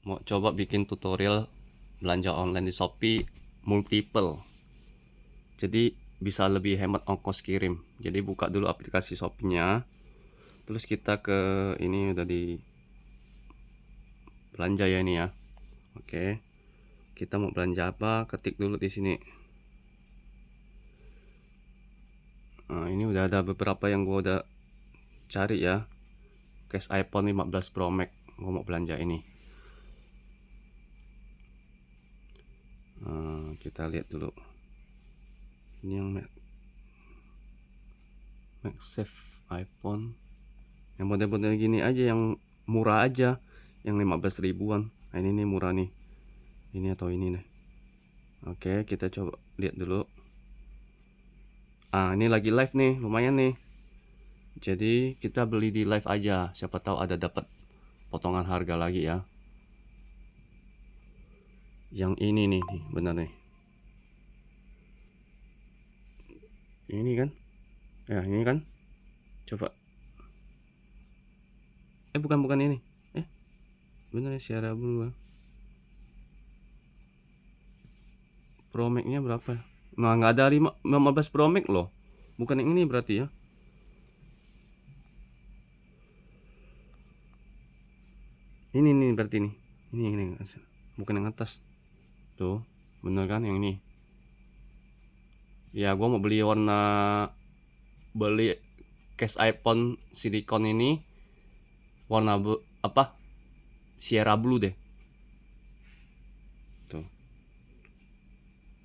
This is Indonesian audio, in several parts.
Mau coba bikin tutorial belanja online di Shopee multiple. Jadi bisa lebih hemat ongkos kirim. Jadi buka dulu aplikasi Shopee-nya. Terus kita ke ini udah di belanja ya ini ya. Oke. Kita mau belanja apa? Ketik dulu di sini. Nah, ini udah ada beberapa yang gua udah cari ya. Case iPhone 15 Pro Max. Gua mau belanja ini. Kita lihat dulu. Ini yang MagSafe iPhone. Yang model-model gini aja, yang murah aja, yang 15 ribuan. Nah ini nih murah nih, ini atau ini nih. Oke, kita coba lihat dulu. Ini lagi live nih, lumayan nih. Jadi kita beli di live aja, siapa tahu ada dapat potongan harga lagi ya. Yang ini nih, bener nih. Ini kan? Ya ini kan? Coba. Bukan ini. Bener ya, Sierra Blue. Pro Max-nya berapa? Nah, nggak ada 15 Pro Max loh. Bukan yang ini berarti ya. Ini nih berarti nih. Ini. Bukan yang atas. Tuh, bener kan yang ini. Ya, gua mau beli case iPhone silikon ini warna Sierra Blue deh. Tuh.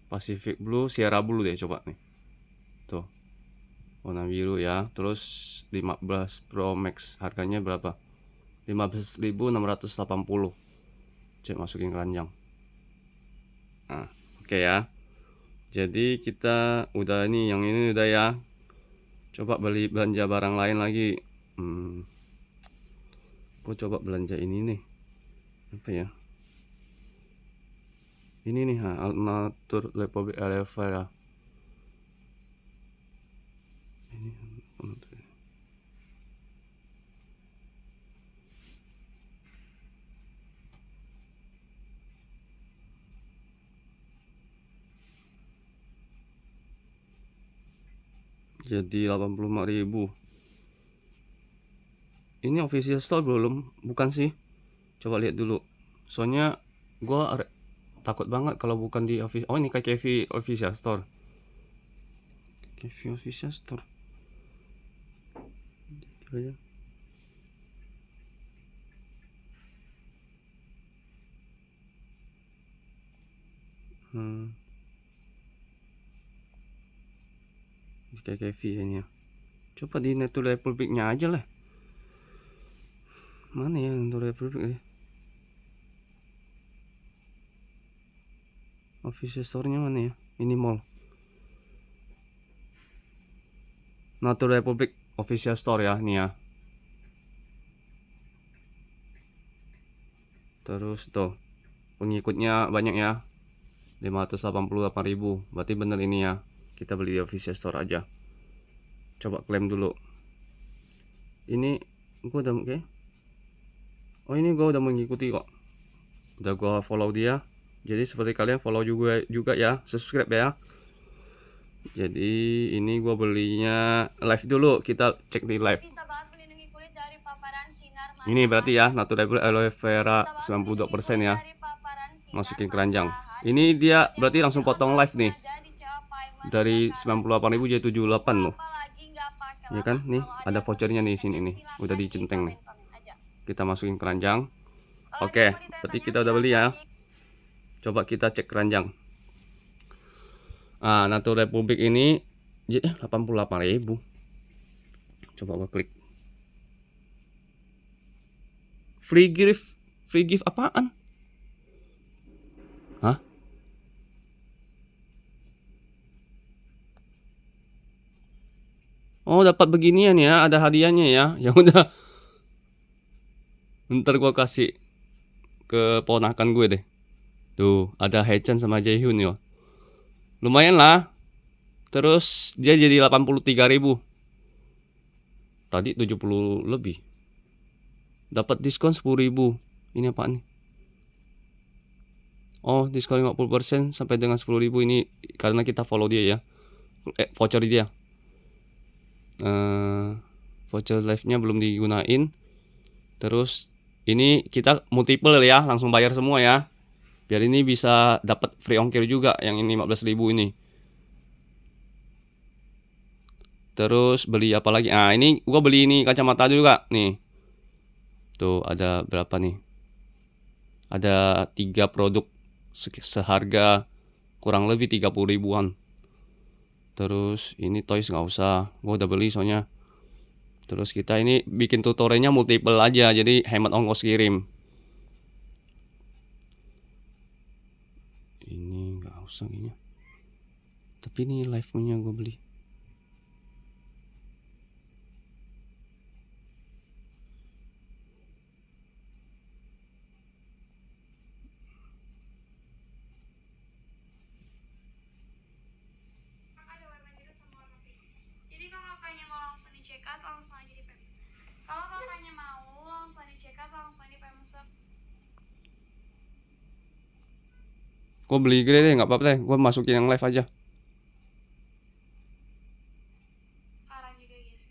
Pacific Blue, Sierra Blue deh coba nih. Tuh. Warna biru ya. Terus 15 Pro Max harganya berapa? 15.680. Cek masukin keranjang. Nah, oke ya. Jadi kita udah nih, yang ini udah ya. Coba belanja barang lain lagi. Gue coba belanja ini nih. Apa ya? Ini nih, Alnatur Republic Aloe Vera. Ini jadi 85.000. Ini official store belum? Bukan sih. Coba lihat dulu. Soalnya gua takut banget kalau bukan di official. Oh, ini KKV official store. KKV official store. Aja. KKV ini ya. Coba di Nature Republic-nya aja lah. Mana ya Nature Republic ya? Official store-nya mana ya? Ini mall. Nature Republic official store ya, nih ya. Terus tuh pengikutnya banyak ya, 588.000. Berarti bener ini ya, kita beli di official store aja. Coba klaim dulu. Ini gua udah oh ini gua udah mengikuti kok, udah gua follow dia. Jadi seperti kalian follow juga ya, subscribe ya. Jadi ini gua belinya live dulu, kita cek di live. Ini berarti ya Natural Aloe Vera 92% ya, masukin keranjang. Ini dia berarti langsung potong live nih, dari 98.000 jadi 78 loh ya kan. Nih ada vouchernya nih sini nih, udah dicenteng nih, kita masukin keranjang. Oke, berarti kita udah beli ya. Coba kita cek keranjang. Natural Republic ini 88.000. Coba gua klik. Free gift apaan? Hah? Oh, dapat beginian ya, ada hadiahnya ya. Ya udah. Ntar gua kasih ke ponakan gue deh. Tuh, ada Haechan sama Jaehyun ya. Lumayan lah. Terus dia jadi 83.000. Tadi 70 lebih. Dapat diskon 10.000. Ini apaan nih? Oh, diskon 50% sampai dengan 10.000 ini karena kita follow dia ya. Voucher dia. Voucher live-nya belum digunain. Terus ini kita multiple ya, langsung bayar semua ya. Biar ini bisa dapat free ongkir juga yang ini 15.000 ini. Terus beli apa lagi? Ah, ini gua beli ini kacamata juga nih. Tuh ada berapa nih? Ada 3 produk seharga kurang lebih 30 ribuan. Terus ini toys nggak usah, gua udah beli soalnya. Terus kita ini bikin tutorialnya multiple aja, jadi hemat ongkos kirim. Ini nggak usah ini. Tapi ini live punya gue beli. Jadi kalau kakaknya mau langsung di check out langsung aja di pem. Kalau kakaknya mau langsung di check out langsung di pemsek. Gue beli gede deh, nggak apa-apa deh. Gue masukin yang live aja. Sekarang juga guys.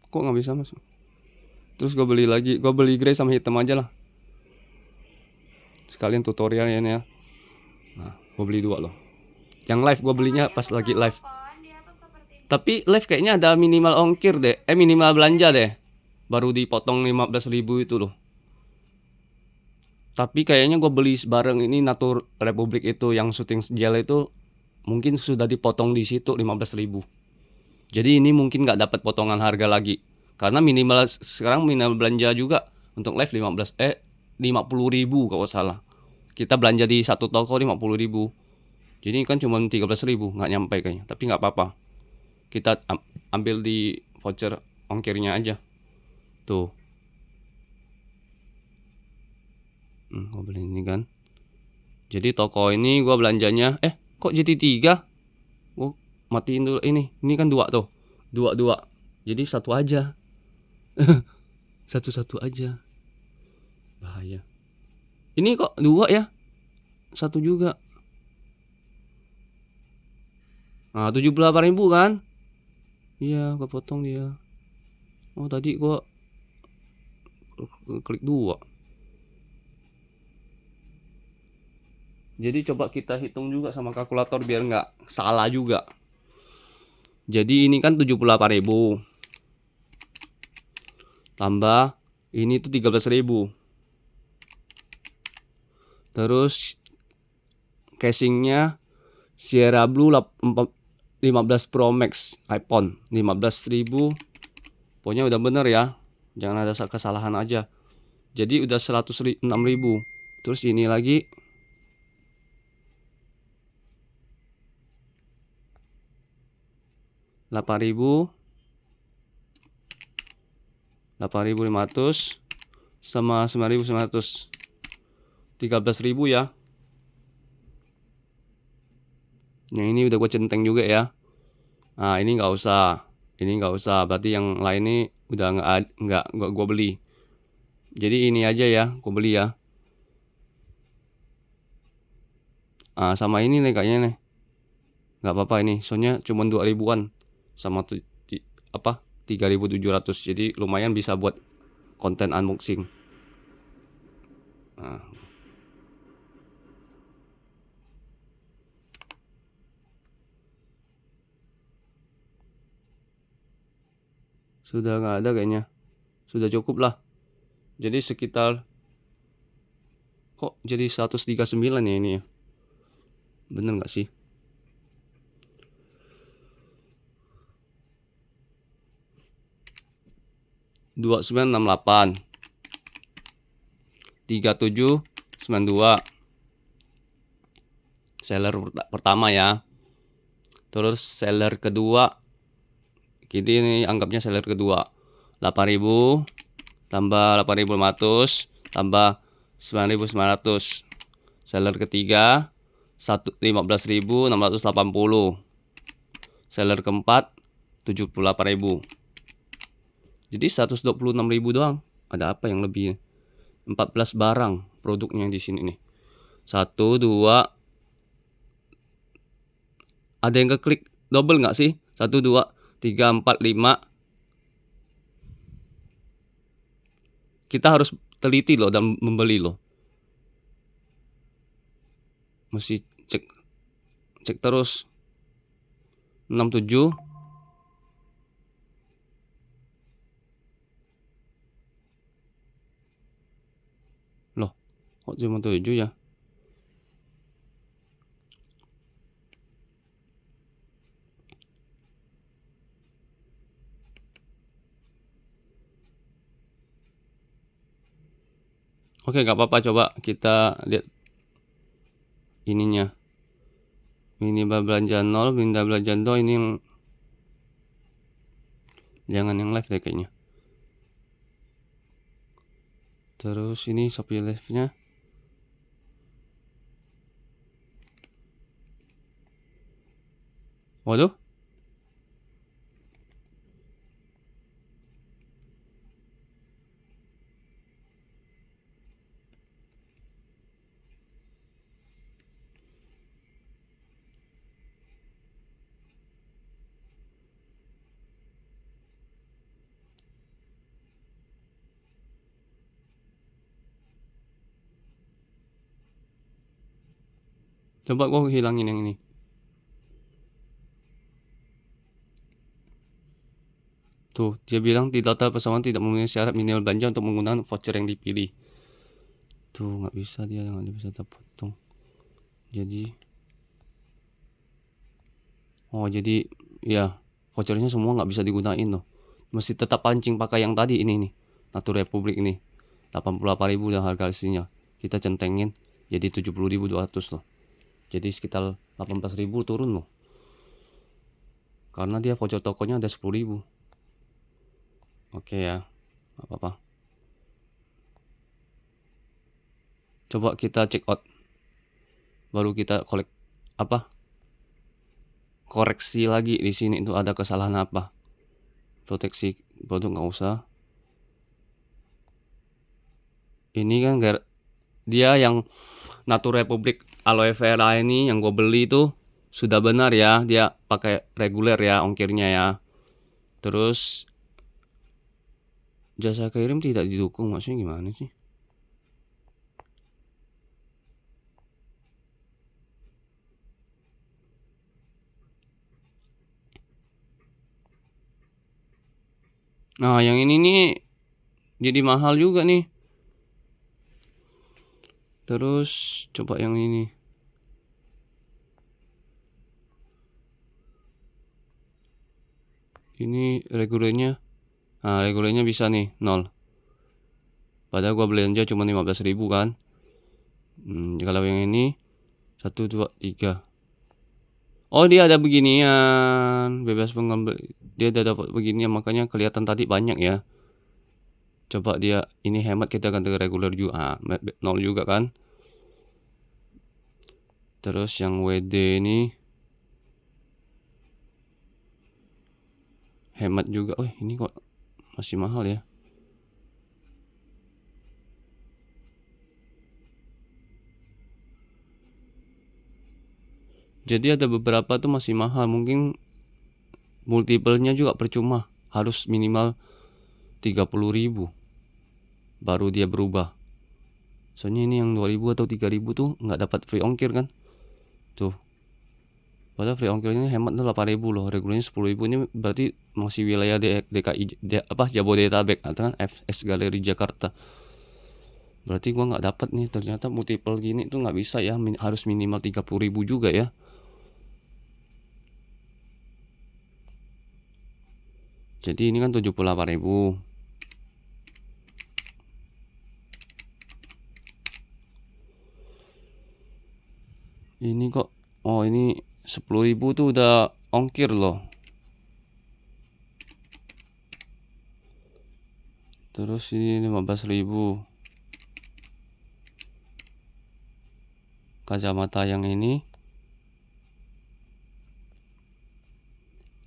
Kok nggak bisa masuk? Terus gue beli lagi. Gue beli grey sama hitam aja lah. Sekalian tutorialnya ini ya. Nah, gue beli 2 loh. Yang live gue belinya pas lagi live. Tapi live kayaknya ada minimal ongkir deh. Minimal belanja deh. Baru dipotong 15.000 itu loh. Tapi kayaknya gue beli bareng ini Natur Republik itu yang syuting gel itu mungkin sudah dipotong di situ 15.000. Jadi ini mungkin nggak dapat potongan harga lagi. Karena minimal sekarang minimal belanja juga untuk live 50.000 kalau salah. Kita belanja di satu toko 50.000. Jadi kan cuma 13.000, nggak nyampe kayaknya. Tapi nggak apa-apa. Kita ambil di voucher ongkirnya aja. Tuh. Gue beli ini kan. Jadi toko ini gue belanjanya. Kok jadi 3? Gue matiin dulu ini. Ini kan 2 tuh. 2. Jadi 1 aja. 1 aja. Bahaya. Ini kok 2 ya? 1 juga. Nah, 78.000 kan? Iya, gue potong dia. Oh, tadi gue klik 2. Jadi coba kita hitung juga sama kalkulator biar nggak salah juga. Jadi ini kan 78.000. Tambah ini tuh 13.000. Terus casingnya Sierra Blue 15 Pro Max iPhone 15.000. Pokoknya udah bener ya. Jangan ada kesalahan aja. Jadi udah 106.000. Terus ini lagi 8.000, 8.500 sama 9.900, 13.000 ya. Yang ini udah gue centeng juga ya. Nah ini nggak usah, berarti yang lain ini udah nggak gue beli. Jadi ini aja ya gue beli ya. Sama ini nih kayaknya nih nggak apa-apa ini, soalnya cuma 2.000-an sama 3.700. Jadi lumayan bisa buat konten unboxing. Sudah nggak ada kayaknya, sudah cukup lah. Jadi sekitar, kok jadi 139 ya ini ya, bener nggak sih? Dua 968 3792 seller pertama ya. Terus seller kedua, kita ini anggapnya seller kedua 8.000 tambah 8.500 tambah 9.900. Seller ketiga 15.680. Seller keempat 78.000. Jadi 126.000 doang. Ada apa yang lebih? 14 barang produknya di sini nih. 1, 2. Ada yang keklik double nggak sih? 1, 2, 3, 4, 5. Kita harus teliti loh dan membeli loh. Mesti cek terus. 6, 7. Loh, kok cuma 7 ya? Oke, nggak apa-apa, coba kita lihat ininya. Minimal belanja 0, minimal belanja 0, ini yang jangan yang live deh kayaknya. Terus ini Shopee Live-nya. Waduh. Coba gua hilangin yang ini. Tuh, dia bilang di data pesangon tidak memenuhi syarat minimal belanja untuk menggunakan voucher yang dipilih. Tuh, nggak bisa, dia nggak bisa potong. Jadi, ya vouchernya semua nggak bisa digunain loh. Mesti tetap pancing pakai yang tadi ini nih. Natur Republik ini. 88.000 dan harga aslinya. Kita centengin jadi 70.200 loh. Jadi sekitar 18.000 turun loh. Karena dia voucher tokonya ada 10.000. Oke ya, nggak apa-apa. Coba kita check out. Baru kita koreksi lagi di sini itu ada kesalahan apa. Proteksi produk nggak usah. Ini kan dia yang Natur Republik Aloe Vera ini yang gue beli itu sudah benar ya, dia pakai reguler ya ongkirnya ya. Terus jasa kirim tidak didukung, maksudnya gimana sih? Nah, yang ini nih jadi mahal juga nih. Terus coba yang ini. Ini regulernya. Nah, regulernya bisa nih 0. Padahal gua belanja cuma 15.000 kan. Kalau yang ini 1, 2, 3. Oh, dia ada beginian. Bebas pengambil. Dia ada dapat beginian, makanya kelihatan tadi banyak ya. Coba dia ini hemat, kita ganti reguler juga. 0 juga kan. Terus yang WD ini hemat juga. Oh, ini kok masih mahal ya. Jadi ada beberapa tuh masih mahal. Mungkin multiple-nya juga percuma. Harus minimal 30.000 baru dia berubah. Soalnya ini yang 2.000 atau 3.000 tuh nggak dapat free ongkir kan. Tuh. Padahal free ongkirnya hemat tuh 8.000 loh. Regulernya 10.000. Ini berarti masih wilayah DKI Jabodetabek atau kan FS Galeri Jakarta. Berarti gua nggak dapat nih, ternyata multiple gini tuh nggak bisa ya, harus minimal 30.000 juga ya. Jadi ini kan 78.000. Ini kok, oh ini 10.000 tuh udah ongkir loh. Terus ini 15.000. Kacamata yang ini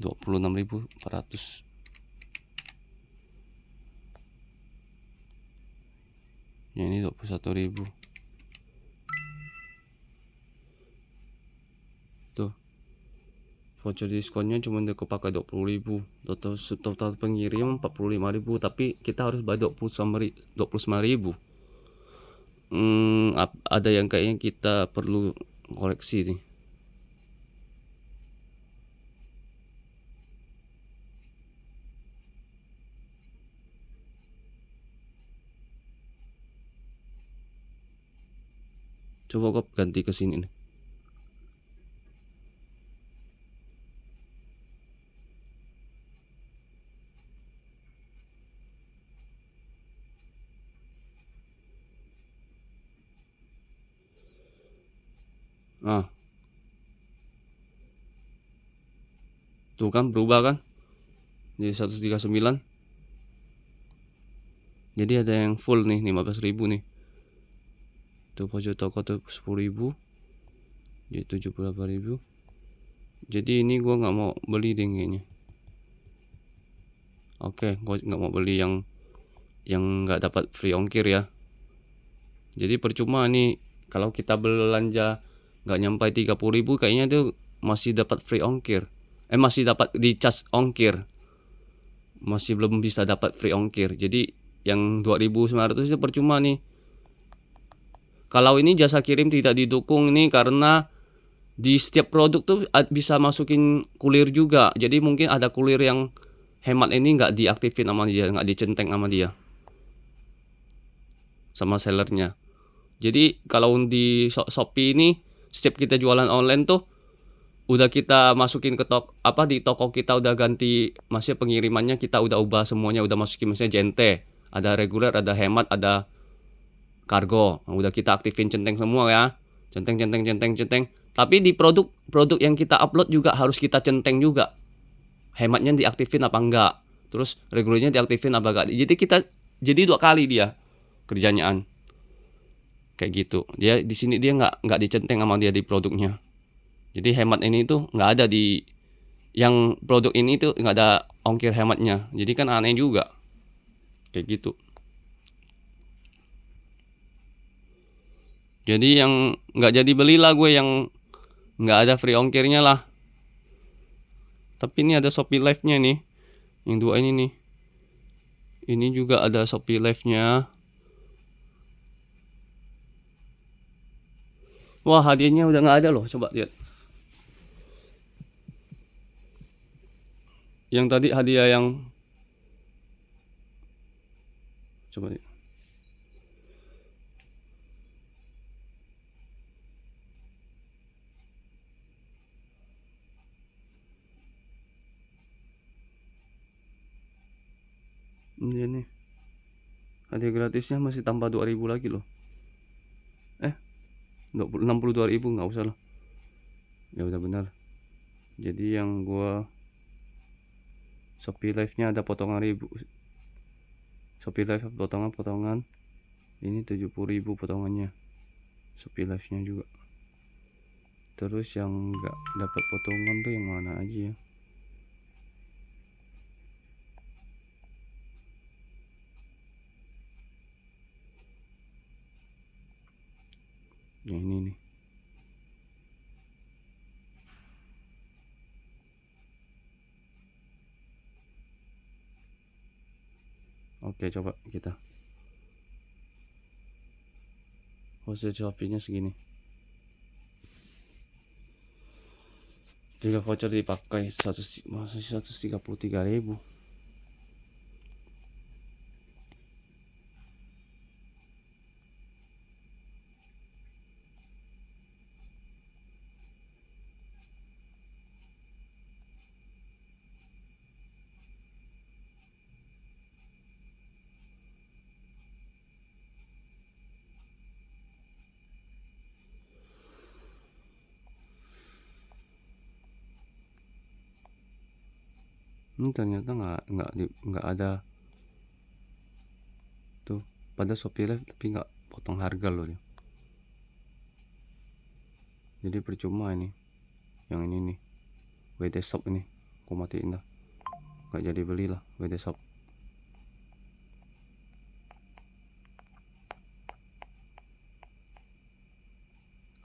26.400. Yang ini 21.000. voucher diskonnya cuma dia kepake 20.000, total pengirim 45.000, tapi kita harus bayar 29.000. Ada yang kayaknya kita perlu koleksi nih. Coba kok ganti ke sini nih. Tuh kan berubah kan jadi 139. Jadi ada yang full nih 15.000 nih. Tuh pojok toko tuh 10.000 jadi 78.000. Jadi ini gua nggak mau beli deh kayaknya. Oke, gua nggak mau beli yang nggak dapat free ongkir ya. Jadi percuma nih kalau kita belanja nggak nyampe 30.000, kayaknya tuh masih dapat free ongkir. Masih dapat di charge ongkir. Masih belum bisa dapat free ongkir. Jadi yang 2.900 itu percuma nih. Kalau ini jasa kirim tidak didukung nih karena di setiap produk tuh bisa masukin kulir juga. Jadi mungkin ada kulir yang hemat ini nggak diaktifin sama dia, nggak dicenteng sama dia, sama sellernya. Jadi kalau di Shopee ini setiap kita jualan online tuh udah kita masukin ke di toko kita udah ganti, maksudnya pengirimannya kita udah ubah semuanya, udah masukin misalnya JNT, ada reguler, ada hemat, ada kargo. Udah kita aktifin centeng semua ya. Centeng. Tapi di produk yang kita upload juga harus kita centeng juga. Hematnya diaktifin apa enggak? Terus regulernya diaktifin apa enggak? Jadi 2 kali dia kerjaan. Kayak gitu. Dia di sini dia nggak dicenteng sama dia di produknya. Jadi hemat ini tuh nggak ada di yang produk ini tuh nggak ada ongkir hematnya. Jadi kan aneh juga. Kayak gitu. Jadi yang nggak jadi belilah gue yang nggak ada free ongkirnya lah. Tapi ini ada Shopee Live-nya nih. Yang 2 ini nih. Ini juga ada Shopee Live-nya. Wah, hadiahnya udah nggak ada loh. Coba lihat. Yang tadi hadiah yang coba lihat. Ini nih. Hadiah gratisnya masih tambah 2.000 lagi loh. 62.000 nggak usah lah. Ya udah benar. Jadi yang gua Shopee Live-nya ada potongan ribu. Shopee Live potongan. Ini 70.000 potongannya. Shopee Live-nya juga. Terus yang nggak dapat potongan tuh yang mana aja ya? Yang ini nih. Oke, coba kita. Hasil Shopee-nya segini. 3 voucher dipakai 133.000. Ini ternyata nggak ada tuh pada Shopee Live, tapi nggak potong harga loh ya. Jadi percuma ini. Yang ini nih, WD Shop ini aku matiin dah, nggak jadi belilah WD Shop.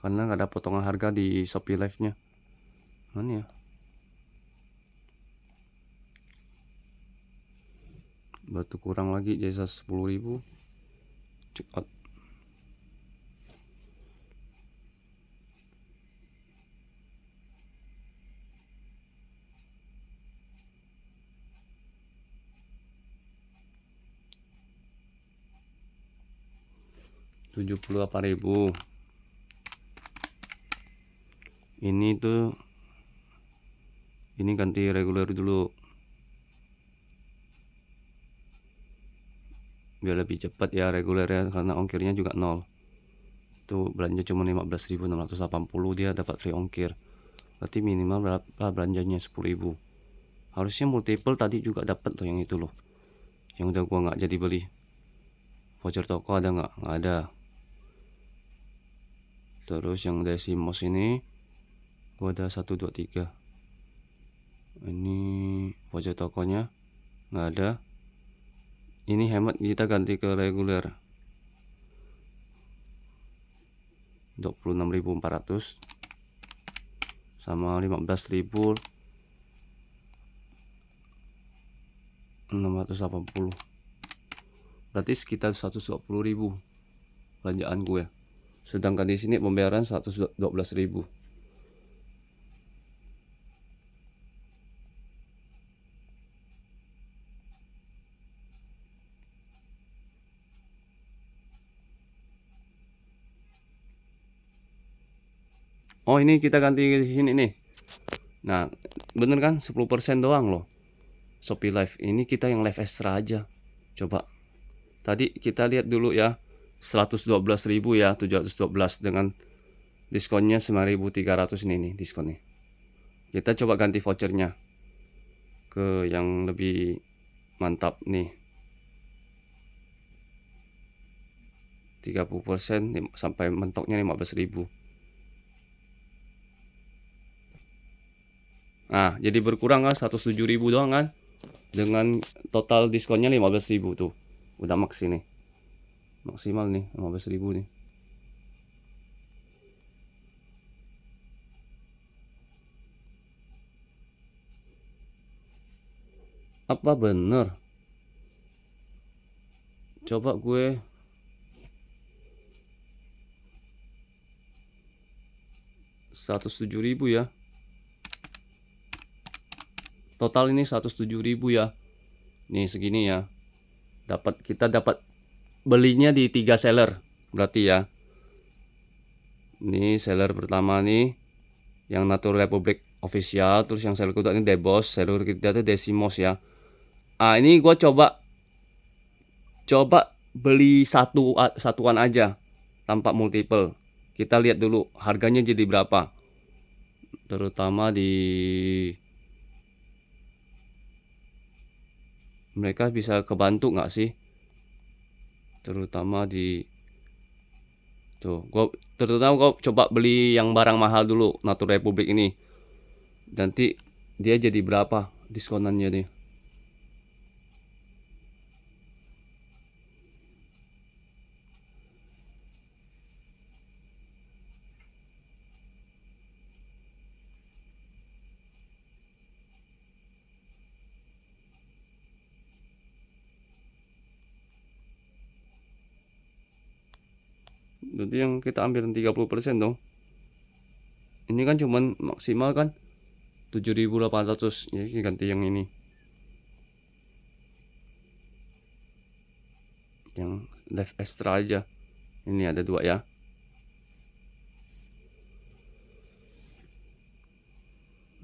Karena nggak ada potongan harga di Shopee Live nya. Mana ya? Batu kurang lagi jasa 10.000. Check out. Rp78.000. Ini ganti reguler dulu biar lebih cepat ya regulernya, karena ongkirnya juga 0. Tuh belanja cuma 15.680, dia dapat free ongkir. Berarti minimal berapa belanjanya? 10.000. Harusnya multiple tadi juga dapat tuh yang itu loh, yang udah gua nggak jadi beli. Voucher toko ada nggak? Nggak ada. Terus yang Desimos ini gua ada 1, 2, 3. Ini voucher tokonya nggak ada. Ini hemat, kita ganti ke reguler 26.400 sama 15.680. Berarti sekitar 120.000 belanjaan gue. Sedangkan di sini pembayaran 112.000. Oh, ini kita ganti di sini nih. Nah, bener kan? 10% doang loh. Shopee Live ini kita yang live extra aja. Coba. Tadi kita lihat dulu ya. 112.000 ya, 712 dengan diskonnya 9.300 ini nih diskonnya. Kita coba ganti vouchernya ke yang lebih mantap nih. 30% sampai mentoknya 15.000. Nah, jadi berkurang kan 107.000 doang kan? Dengan total diskonnya 15.000 tuh. Udah max ini. Maksimal nih 15.000 nih. Apa bener? Coba gue 107.000 ya. Total ini 107.000 ya. Nih segini ya. Kita dapat belinya di 3 seller. Berarti ya. Ini seller pertama nih yang Natur Republic official, terus yang seller kedua ini Debos, seller ketiga itu Desimos ya. Ini gue coba beli satuan aja tanpa multiple. Kita lihat dulu harganya jadi berapa. Terutama di mereka bisa kebantu nggak sih? Terutama di tuh, terutama gue coba beli yang barang mahal dulu, Natur Republic ini. Nanti dia jadi berapa diskonannya nih? Berarti yang kita ambil 30% dong. Ini kan cuman maksimal kan 7.800. Jadi ganti yang ini. Yang live extra aja. Ini ada 2 ya.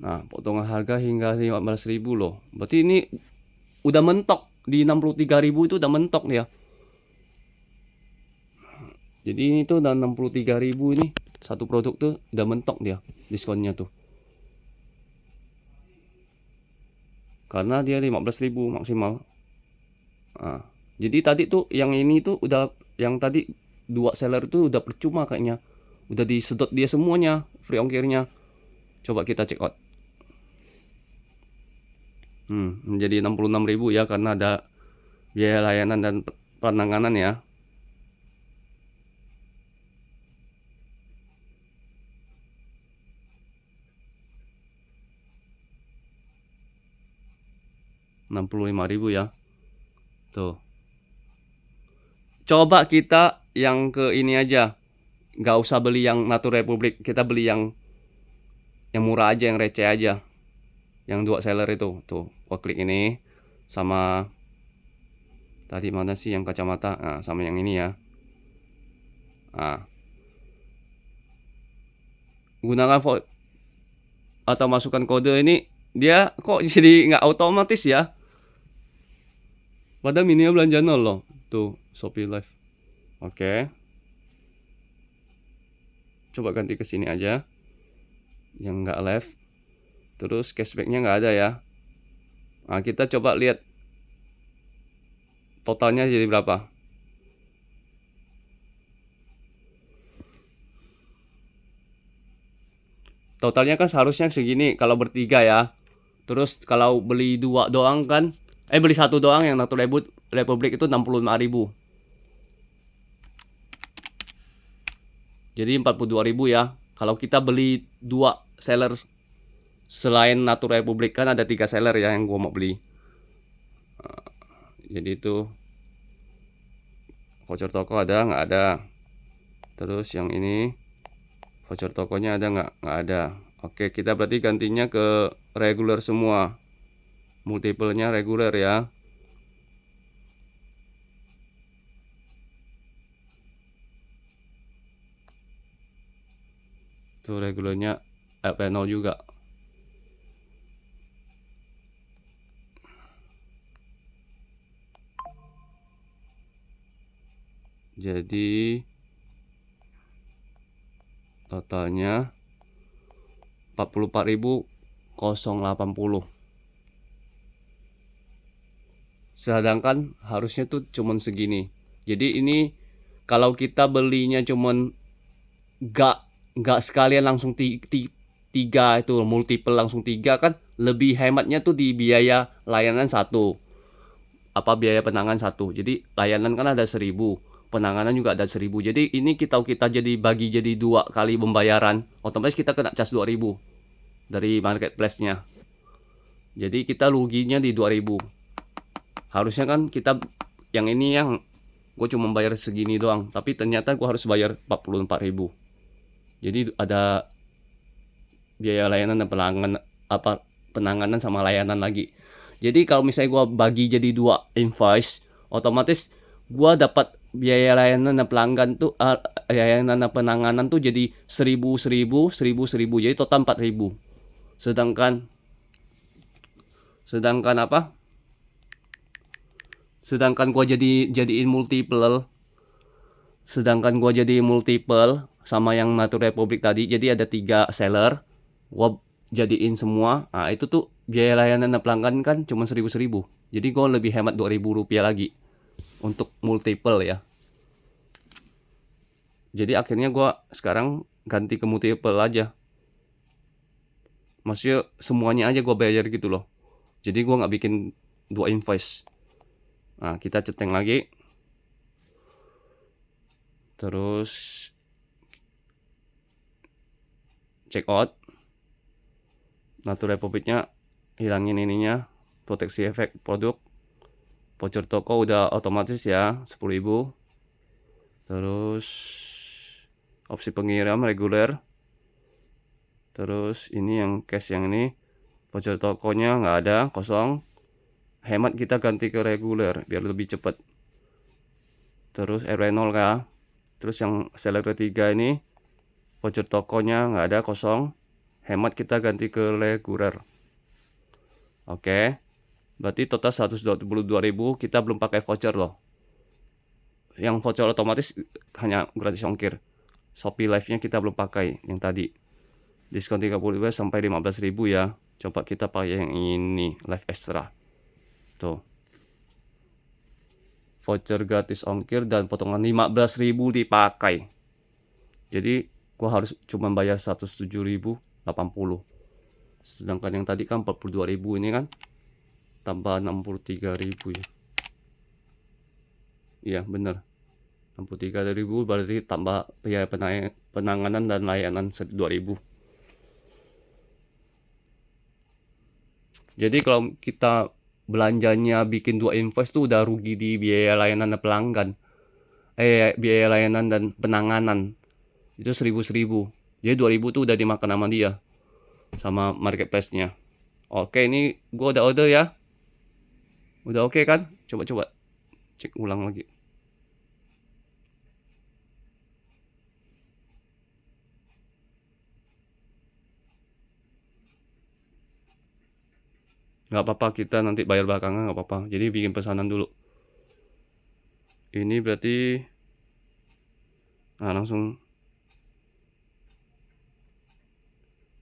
Nah, potongan harga hingga 15.000 loh. Berarti ini udah mentok di 63.000 itu udah mentok nih ya. Jadi ini tuh udah 63.000 ini satu produk tuh udah mentok dia diskonnya tuh. Karena dia 15.000 maksimal. Nah, jadi tadi tuh yang ini tuh udah, yang tadi 2 seller tuh udah percuma kayaknya. Udah disedot dia semuanya free ongkirnya. Coba kita check out. Menjadi 66.000 ya, karena ada biaya layanan dan penanganan ya. Rp65.000 ya. Tuh. Coba kita yang ke ini aja. Nggak usah beli yang Natura Republic, kita beli yang murah aja, yang receh aja. Yang 2 seller itu. Tuh, gua klik ini sama tadi mana sih yang kacamata? Nah, sama yang ini ya. Nah, gunakan atau masukkan kode ini, dia kok jadi nggak otomatis ya? Padahal mininya belanja 0 loh. Tuh, Shopee Live. Oke. Coba ganti ke sini aja. Yang nggak live. Terus cashbacknya nggak ada ya. Nah, kita coba lihat totalnya jadi berapa. Totalnya kan seharusnya segini kalau bertiga ya. Terus kalau beli 2 doang kan, beli 1 doang yang Natura Republic itu 65.000. Jadi 42.000 ya. Kalau kita beli 2 seller selain Natura Republic, kan ada 3 seller ya yang gua mau beli. Jadi itu voucher toko ada nggak ada. Terus yang ini voucher tokonya ada nggak ada. Oke, kita berarti gantinya ke regular semua. Multiplenya reguler ya. Tuh regulernya LP0 juga. Jadi totalnya 44.080. Sedangkan harusnya tuh cuman segini. Jadi ini kalau kita belinya cuman nggak sekalian langsung tiga itu multiple langsung 3 kan lebih hematnya tuh di biaya layanan 1, apa biaya penanganan 1. Jadi layanan kan ada 1.000, penanganan juga ada 1.000. Jadi ini kita jadi bagi jadi 2 kali pembayaran, otomatis kita kena cas 2.000 dari marketplace-nya. Jadi kita ruginya di 2.000. Harusnya kan kita yang ini yang gue cuma bayar segini doang, tapi ternyata gue harus bayar 44.000. Jadi ada biaya layanan dan penanganan sama layanan lagi. Jadi kalau misalnya gue bagi jadi 2 invoice, otomatis gue dapat biaya layanan dan pelanggan tuh layanan dan penanganan tuh jadi 1.000, 1.000, 1.000, 1.000, jadi total 4.000. Sedangkan apa? Sedangkan gua jadiin multiple. Sedangkan gua jadi multiple sama yang Natura Republic tadi. Jadi ada 3 seller. Gua jadiin semua. Nah, itu tuh biaya layanan pelanggan kan cuma 1.000. Jadi gua lebih hemat 2.000 rupiah lagi untuk multiple ya. Jadi akhirnya gua sekarang ganti ke multiple aja. Maksudnya semuanya aja gua bayar gitu loh. Jadi gua nggak bikin 2 invoice. Nah, kita centeng lagi. Terus check out. Natura Republic-nya hilangin ininya, proteksi efek produk. Voucher toko udah otomatis ya, 10.000. Terus opsi pengirim reguler. Terus ini yang cash yang ini, voucher tokonya nggak ada, kosong. Hemat kita ganti ke reguler biar lebih cepat. Terus RW0 kah? Terus yang seller ketiga ini voucher tokonya nggak ada, kosong. Hemat kita ganti ke reguler. Oke. Berarti total 122.000, kita belum pakai voucher loh. Yang voucher otomatis hanya gratis ongkir. Shopee Live-nya kita belum pakai yang tadi. Diskon 30% sampai 15.000 ya. Coba kita pakai yang ini, Live Extra. Tuh. Voucher gratis ongkir dan potongan 15.000 dipakai. Jadi gua harus cuma bayar 107.080. Sedangkan yang tadi kan 42.000 ini kan tambah 63.000 ya. Iya bener, 63.000 berarti tambah biaya penanganan dan layanan 2.000. Jadi kalau kita belanjanya bikin 2 invoice tuh udah rugi di biaya layanan dan pelanggan. Biaya layanan dan penanganan. Itu 1.000. Jadi 2.000 tuh udah dimakan sama dia. Sama marketplace-nya. Oke, ini gua udah order ya. Udah oke kan? Coba cek ulang lagi. Nggak apa-apa, kita nanti bayar belakangan, nggak apa-apa. Jadi bikin pesanan dulu. Ini berarti langsung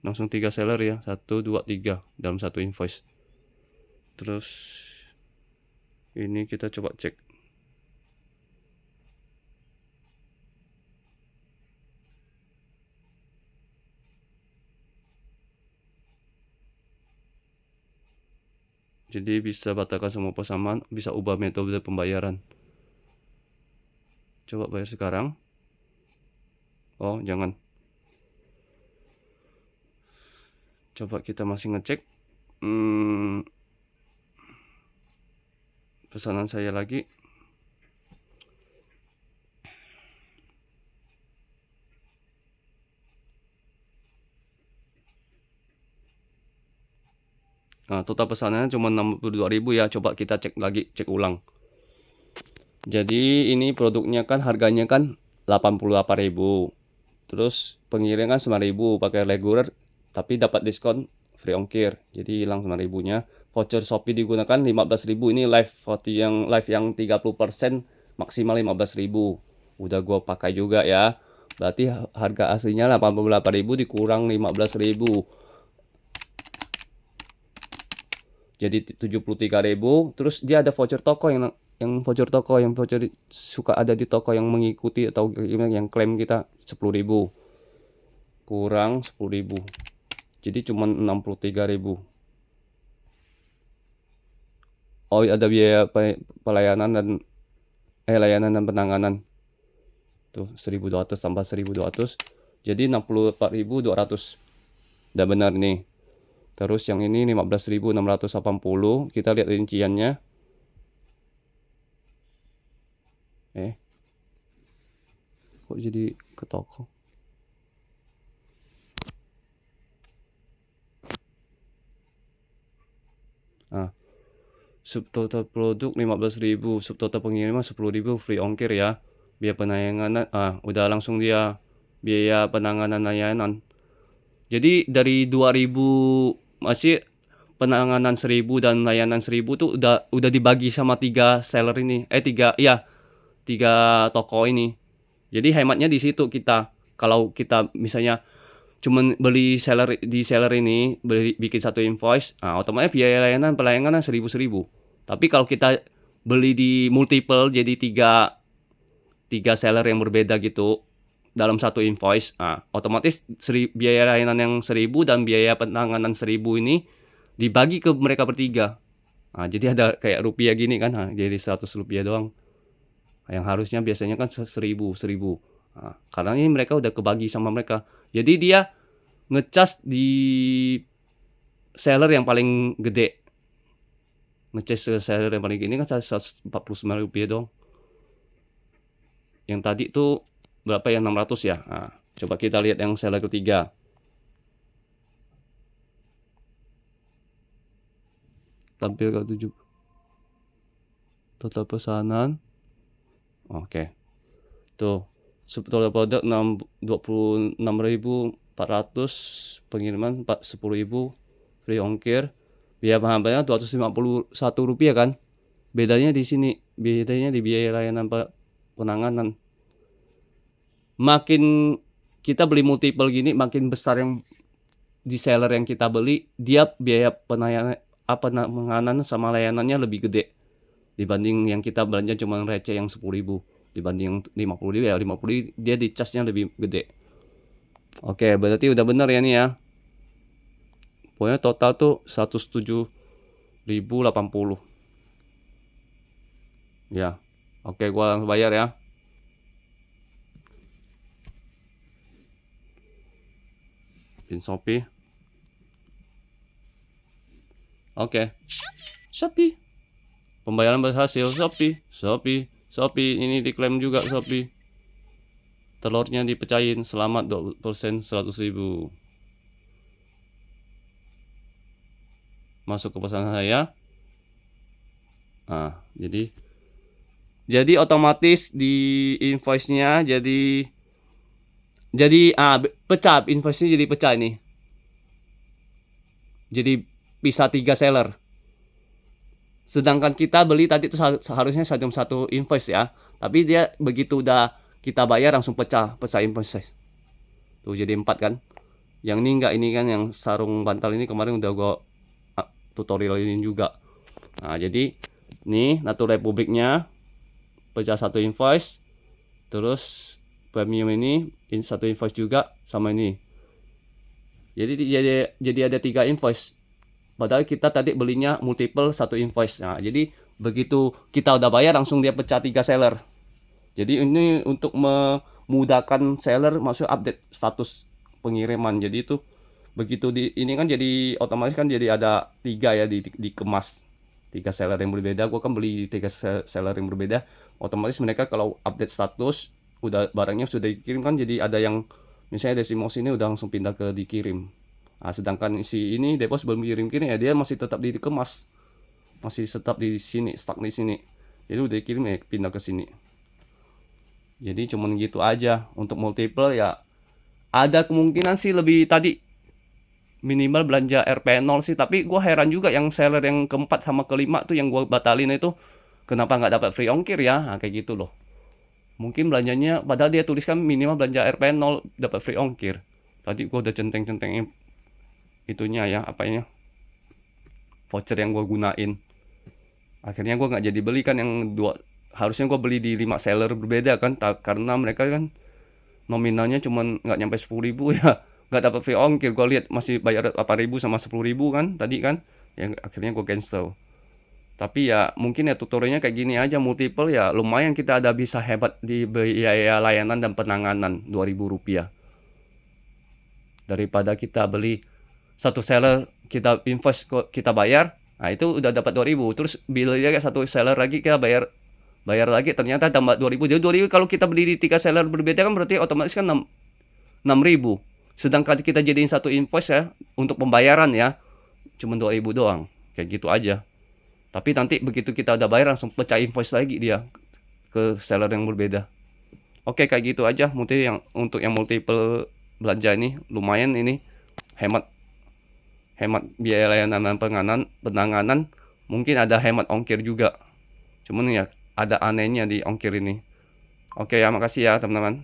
3 seller ya. 1, 2, 3 dalam satu invoice. Terus ini kita coba cek. Jadi bisa batalkan semua pesanan, bisa ubah metode pembayaran. Coba bayar sekarang. Oh, jangan. Coba kita masih ngecek. Pesanan saya lagi. Nah, total pesanannya cuma 62.000 ya. Coba kita cek lagi, cek ulang. Jadi ini produknya kan harganya kan 88.000. Terus pengiriman kan 9.000 pakai reguler, tapi dapat diskon free ongkir. Jadi hilang 9.000-nya. Voucher Shopee digunakan 15.000. Ini live yang 30% maksimal 15.000. Udah gua pakai juga ya. Berarti harga aslinya 88.000 dikurang 15.000. Jadi 73.000. Terus dia ada voucher toko yang voucher suka ada di toko yang mengikuti atau yang klaim kita 10.000. Kurang 10.000. Jadi cuma 63.000. Oh, ada biaya pelayanan dan layanan dan penanganan. Tuh 1.200 tambah 1.200. Jadi 64.200. Udah benar nih. Terus yang ini 15.680. Kita lihat rinciannya. Kok jadi ke toko? Subtotal produk 15.000, subtotal pengiriman 10.000 free ongkir ya. Biaya penayangan udah langsung dia biaya penanganan layanan. Jadi dari 2.000 masih penanganan 1.000 dan layanan 1.000 tuh udah dibagi sama 3 seller ini. 3 toko ini. Jadi hematnya di situ kita. Kalau kita misalnya cuman beli di seller ini bikin satu invoice, otomatis biaya pelayanan 1.000. Tapi kalau kita beli di multiple jadi tiga seller yang berbeda gitu dalam satu invoice, otomatis biaya layanan yang 1.000 dan biaya penanganan 1.000 ini dibagi ke mereka bertiga. Jadi ada kayak rupiah gini kan, jadi 100 rupiah doang. Yang harusnya biasanya kan 1.000. Karena ini mereka udah kebagi sama mereka. Jadi dia ngecas di seller yang paling gede. Ngecas seller yang paling gini kan 149 rupiah dong. Yang tadi tuh berapa ya, 600 ya. Coba kita lihat yang seller ketiga. Tampil ke 7. Total pesanan. Oke. Tuh. Subtotal produk 26.400, pengiriman 10.000, free ongkir. Biaya pengambilannya 251 rupiah kan. Bedanya di sini, bedanya di biaya layanan penanganan. Makin kita beli multiple gini, makin besar yang di seller yang kita beli, dia biaya penanganan sama layanannya lebih gede dibanding yang kita belanja cuma receh yang 10.000. Dibanding yang 50.000 ya 50.000 dia di charge-nya lebih gede. Oke, berarti udah bener ya nih ya. Pokoknya total tuh 107.080. Ya. Oke, gua langsung bayar ya. Pin Shopee. Oke. Shopee. Pembayaran berhasil. Shopee. Ini diklaim juga Shopee. Telurnya dipecahin. Selamat 20% 100.000. Masuk ke pesanan saya. Nah, jadi otomatis di invoice-nya jadi pecah, invoice-nya jadi pecah ini. Jadi bisa 3 seller. Sedangkan kita beli tadi itu seharusnya satu invoice ya. Tapi dia begitu udah kita bayar langsung pecah invoice. Tuh jadi 4 kan. Yang ini enggak, ini kan yang sarung bantal ini kemarin udah gua tutorialin juga. Nah, jadi nih Natura Republiknya pecah satu invoice. Terus premium ini satu invoice juga sama ini. Jadi ada 3 invoice. Padahal kita tadi belinya multiple satu invoice. Nah, jadi begitu kita udah bayar langsung dia pecah 3 seller. Jadi ini untuk memudahkan seller masuk update status pengiriman. Jadi itu begitu ini kan jadi otomatis kan jadi ada 3 ya dikemas. 3 seller yang berbeda. Gua kan beli 3 seller yang berbeda. Otomatis mereka kalau update status udah barangnya sudah dikirim kan, jadi ada yang misalnya Desimos ini udah langsung pindah ke dikirim. Nah, sedangkan si ini Depos belum kirim-kirim ya, dia masih tetap dikemas. Masih tetap di sini, stuck di sini. Jadi udah dikirim ya pindah ke sini. Jadi cuman gitu aja. Untuk multiple ya ada kemungkinan sih lebih tadi minimal belanja RP0 sih, tapi gua heran juga yang seller yang keempat sama kelima tuh yang gua batalin itu kenapa nggak dapat free ongkir ya. Nah, kayak gitu loh. Mungkin belanjanya padahal dia tuliskan minimal belanja RP0 dapat free ongkir. Tadi gua udah centeng-centengin itunya ya, apanya, voucher yang gue gunain. Akhirnya gue nggak jadi beli kan yang dua. Harusnya gue beli di 5 seller berbeda kan, karena mereka kan nominalnya cuman nggak nyampe 10.000 ya, nggak dapat free ongkir. Gue lihat masih bayar 8.000 sama 10.000 kan tadi kan, yang akhirnya gue cancel. Tapi ya mungkin ya tutorialnya kayak gini aja, multiple ya lumayan kita ada bisa hebat di biaya layanan dan penanganan Rp2.000 daripada kita beli satu seller kita invoice kita bayar, nah itu udah dapat 2.000, terus bilnya kayak satu seller lagi kita bayar lagi ternyata tambah 2.000. Jadi 2.000 kalau kita beli di 3 seller berbeda kan berarti otomatis kan 6.000. Sedangkan kita jadiin satu invoice ya untuk pembayaran ya cuma 2.000 doang. Kayak gitu aja. Tapi nanti begitu kita udah bayar langsung pecah invoice lagi dia ke seller yang berbeda. Oke, kayak gitu aja. Mungkin untuk yang multiple belanja ini lumayan ini hemat biaya layanan dan penanganan. Mungkin ada hemat ongkir juga. Cuman ya ada anehnya di ongkir ini. Oke ya, makasih ya teman-teman.